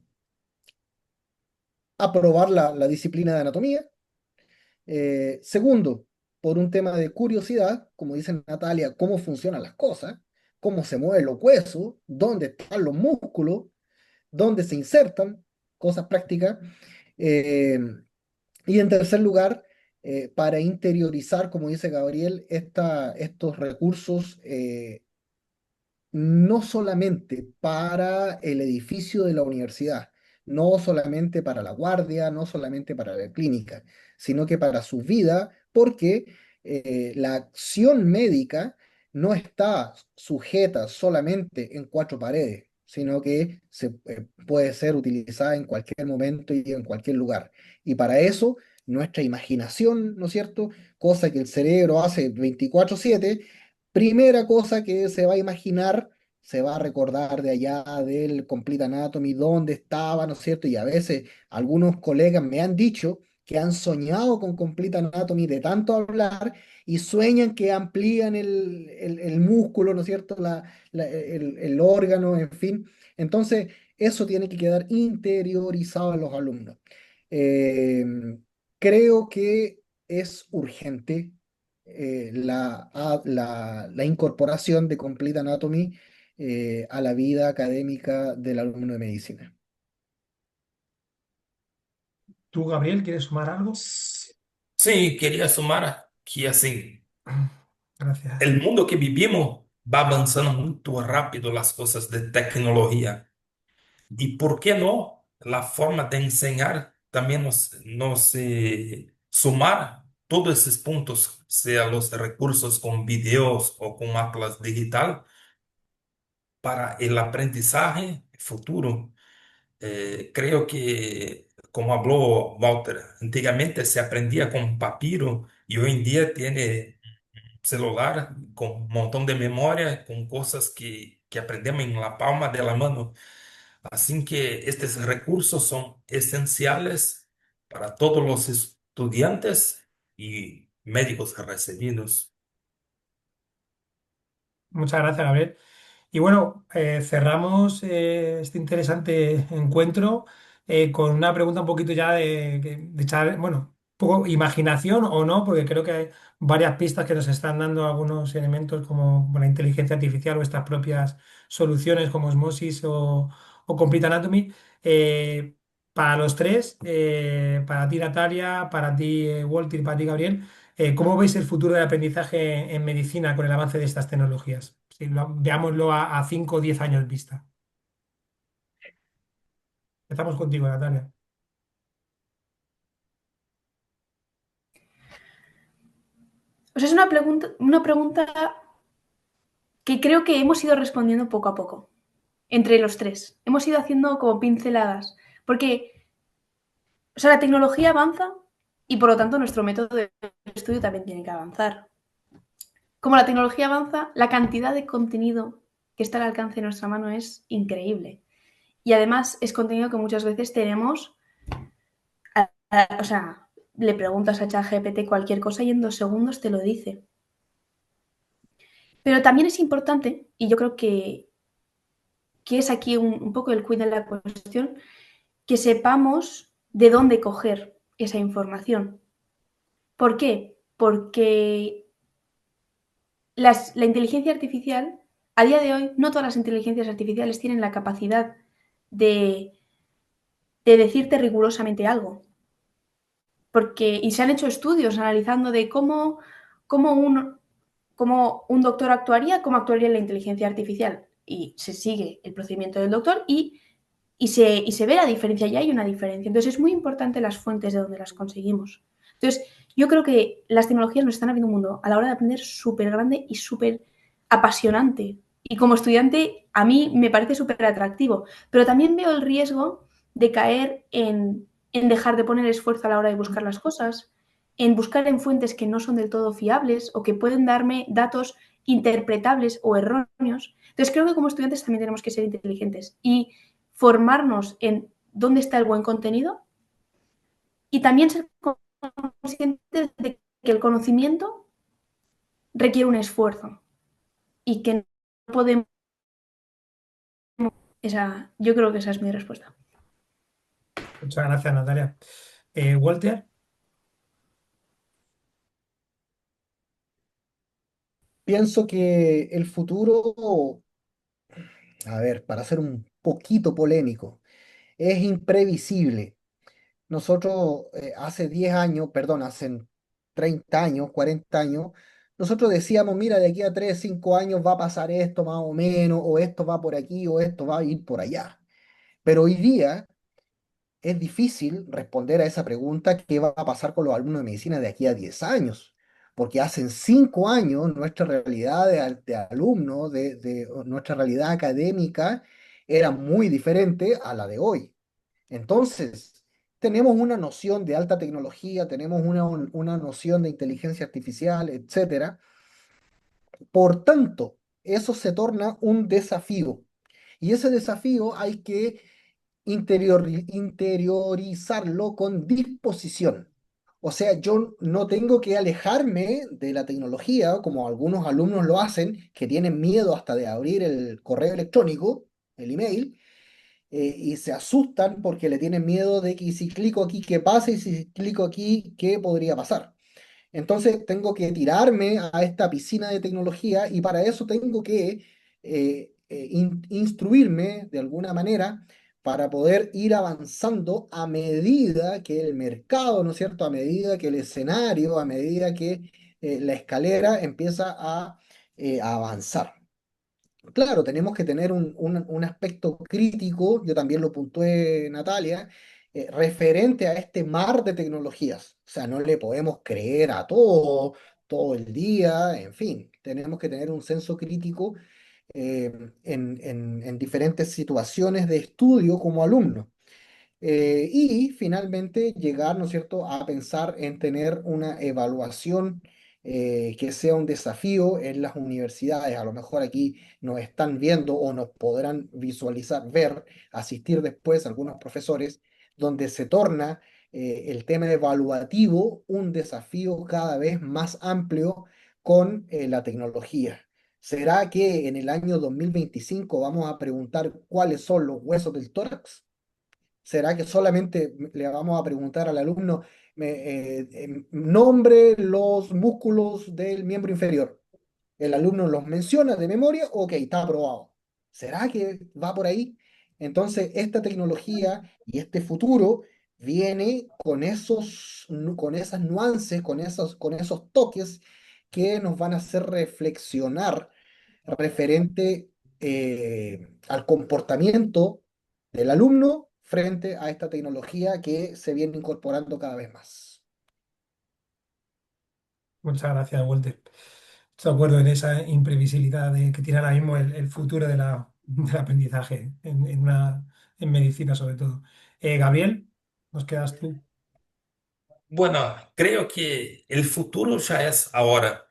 aprobar la disciplina de anatomía. Segundo, por un tema de curiosidad, como dice Natalia, cómo funcionan las cosas, cómo se mueven los huesos, dónde están los músculos, dónde se insertan, cosas prácticas. Eh, y en tercer lugar, para interiorizar, como dice Gabriel, estos recursos no solamente para el edificio de la universidad, no solamente para la guardia, no solamente para la clínica, sino que para su vida, porque la acción médica no está sujeta solamente en cuatro paredes, sino que puede ser utilizada en cualquier momento y en cualquier lugar. Y para eso, nuestra imaginación, ¿no es cierto? Cosa que el cerebro hace 24/7. Primera cosa que se va a imaginar, se va a recordar de allá del Complete Anatomy, dónde estaba, ¿no es cierto? Y a veces algunos colegas me han dicho que han soñado con Complete Anatomy de tanto hablar y sueñan que amplían el músculo, ¿no es cierto? El órgano, en fin. Entonces, eso tiene que quedar interiorizado en los alumnos. Eh, Creo que es urgente la incorporación de Complete Anatomy a la vida académica del alumno de medicina. ¿Tú, Gabriel, quieres sumar algo? Sí, quería sumar que así, Gracias. el mundo que vivimos va avanzando muy rápido las cosas de tecnología. ¿Y por qué no? La forma de enseñar también sumar todos esos puntos, sea los recursos con videos o con atlas digital, para el aprendizaje futuro. Creo que, como habló Walter, antiguamente se aprendía con papiro y hoy en día tiene celular con un montón de memoria, con cosas que aprendemos en la palma de la mano. Así que estos recursos son esenciales para todos los estudiantes y médicos recibidos. Muchas gracias, Gabriel. Y bueno, cerramos este interesante encuentro con una pregunta un poquito ya de echar, bueno, un poco imaginación o no, porque creo que hay varias pistas que nos están dando algunos elementos como la inteligencia artificial o estas propias soluciones como Osmosis o Complete Anatomy. Eh, para los tres, para ti Natalia, para ti Walter y para ti Gabriel. ¿Cómo veis el futuro del aprendizaje en medicina con el avance de estas tecnologías? Si veámoslo a 5 o 10 años vista. Empezamos contigo, Natalia. O sea, es una pregunta que creo que hemos ido respondiendo poco a poco, entre los tres. Hemos ido haciendo como pinceladas, porque, o sea, la tecnología avanza y por lo tanto nuestro método de estudio también tiene que avanzar. Como la tecnología avanza, la cantidad de contenido que está al alcance de nuestra mano es increíble. Y además es contenido que muchas veces tenemos, o sea, le preguntas a ChatGPT cualquier cosa y en 2 segundos te lo dice. Pero también es importante, y yo creo que es aquí un poco el quid de la cuestión, que sepamos de dónde coger esa información. ¿Por qué? Porque la inteligencia artificial, a día de hoy, no todas las inteligencias artificiales tienen la capacidad de, de decirte rigurosamente algo. Porque, y se han hecho estudios analizando de cómo un doctor actuaría, cómo actuaría la inteligencia artificial. Y se sigue el procedimiento del doctor y se ve la diferencia, ya hay una diferencia. Entonces es muy importante las fuentes de donde las conseguimos. Entonces yo creo que las tecnologías nos están abriendo un mundo a la hora de aprender súper grande y súper apasionante. Y como estudiante a mí me parece súper atractivo, pero también veo el riesgo de caer en dejar de poner esfuerzo a la hora de buscar las cosas, en buscar en fuentes que no son del todo fiables o que pueden darme datos interpretables o erróneos. Entonces creo que como estudiantes también tenemos que ser inteligentes y formarnos en dónde está el buen contenido y también ser conscientes de que el conocimiento requiere un esfuerzo y que no podemos... Yo creo que esa es mi respuesta. Muchas gracias, Natalia. Walter, Pienso que el futuro, a ver, para ser un poquito polémico, es imprevisible. Nosotros hace 10 años, perdón, hace 30 años, 40 años, nosotros decíamos, mira, de aquí a 3 5 años va a pasar esto más o menos, o esto va por aquí, o esto va a ir por allá. Pero hoy día es difícil responder a esa pregunta, ¿qué va a pasar con los alumnos de medicina de aquí a 10 años? Porque hace 5 años nuestra realidad de alumnos, de nuestra realidad académica, era muy diferente a la de hoy. Entonces, tenemos una noción de alta tecnología, tenemos una noción de inteligencia artificial, etcétera. Por tanto, eso se torna un desafío. Y ese desafío hay que interiorizarlo con disposición. O sea, yo no tengo que alejarme de la tecnología, como algunos alumnos lo hacen, que tienen miedo hasta de abrir el correo electrónico, el email, y se asustan porque le tienen miedo de que si clico aquí, ¿qué pasa? Y si clico aquí, ¿qué podría pasar? Entonces tengo que tirarme a esta piscina de tecnología y para eso tengo que instruirme de alguna manera para poder ir avanzando a medida que el mercado, ¿no es cierto? A medida que el escenario, a medida que la escalera empieza a avanzar. Claro, tenemos que tener un aspecto crítico, yo también lo puntué, Natalia, referente a este mar de tecnologías. O sea, no le podemos creer a todo, todo el día, en fin, tenemos que tener un senso crítico en diferentes situaciones de estudio como alumno. Y finalmente llegar, ¿no es cierto?, a pensar en tener una evaluación que sea un desafío en las universidades. A lo mejor aquí nos están viendo o nos podrán visualizar, ver, asistir después algunos profesores, donde se torna el tema evaluativo un desafío cada vez más amplio con la tecnología. ¿Será que en el año 2025 vamos a preguntar cuáles son los huesos del tórax? ¿Será que solamente le vamos a preguntar al alumno, nombre los músculos del miembro inferior? El alumno los menciona de memoria, ok, está aprobado. ¿Será que va por ahí? Entonces, esta tecnología y este futuro viene con esas nuances, con esos toques que nos van a hacer reflexionar referente al comportamiento del alumno frente a esta tecnología que se viene incorporando cada vez más. Muchas gracias, Walter. Estoy de acuerdo en esa imprevisibilidad que tiene ahora mismo el futuro del aprendizaje en medicina sobre todo. Gabriel, nos quedas tú. Bueno, creo que el futuro ya es ahora.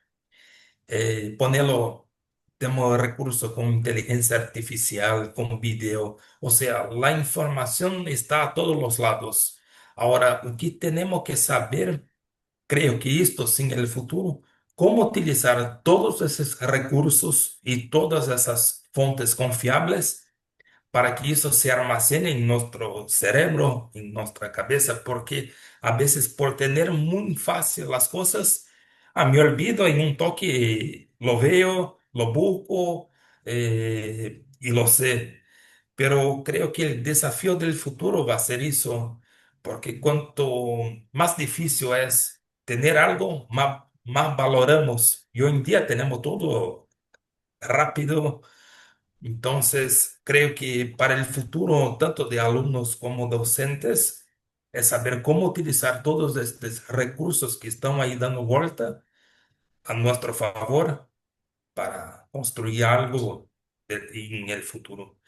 Ponerlo, tenemos recursos como inteligencia artificial, como video, o sea, la información está a todos los lados. Ahora, o que tenemos que saber, creo que esto sin el futuro, cómo utilizar todos esos recursos y todas esas fuentes confiables para que eso se almacene en nuestro cerebro, en nuestra cabeza, porque a veces por tener muy fácil las cosas, me olvido en un toque, lo veo, lo busco y lo sé. Pero creo que el desafío del futuro va a ser eso, porque cuanto más difícil es tener algo, más valoramos. Y hoy en día tenemos todo rápido, entonces, creo que para el futuro, tanto de alumnos como docentes, es saber cómo utilizar todos estos recursos que están ahí dando vuelta a nuestro favor para construir algo en el futuro.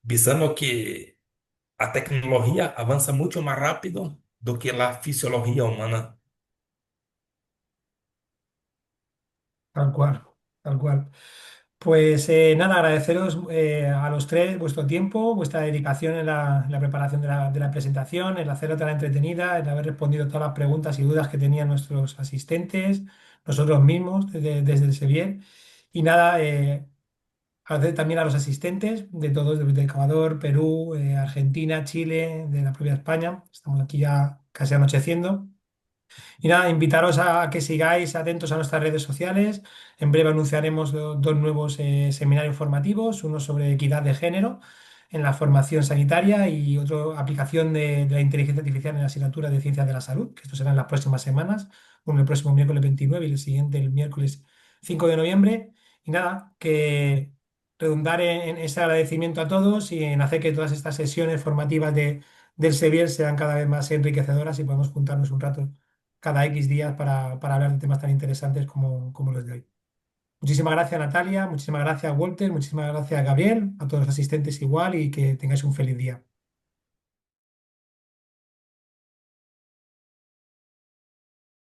Visando que la tecnología avanza mucho más rápido do que la fisiología humana. Tal cual, tal cual. Pues nada, agradeceros a los tres vuestro tiempo, vuestra dedicación en la preparación de la presentación, en hacerla tan entretenida, en haber respondido todas las preguntas y dudas que tenían nuestros asistentes, nosotros mismos desde el Sevier. Y nada, agradecer también a los asistentes de todos, de Ecuador, Perú, Argentina, Chile, de la propia España. Estamos aquí ya casi anocheciendo. Y nada, invitaros a que sigáis atentos a nuestras redes sociales. En breve anunciaremos dos nuevos seminarios formativos, uno sobre equidad de género en la formación sanitaria y otro aplicación de la inteligencia artificial en la asignatura de ciencias de la salud, que esto será en las próximas semanas, uno el próximo miércoles 29 y el siguiente el miércoles 5 de noviembre. Y nada, que redundar en ese agradecimiento a todos y en hacer que todas estas sesiones formativas del SEBIER sean cada vez más enriquecedoras y podamos juntarnos un rato cada X días para hablar de temas tan interesantes como los de hoy. Muchísimas gracias, Natalia, muchísimas gracias, Walter, muchísimas gracias, Gabriel, a todos los asistentes igual y que tengáis un feliz día.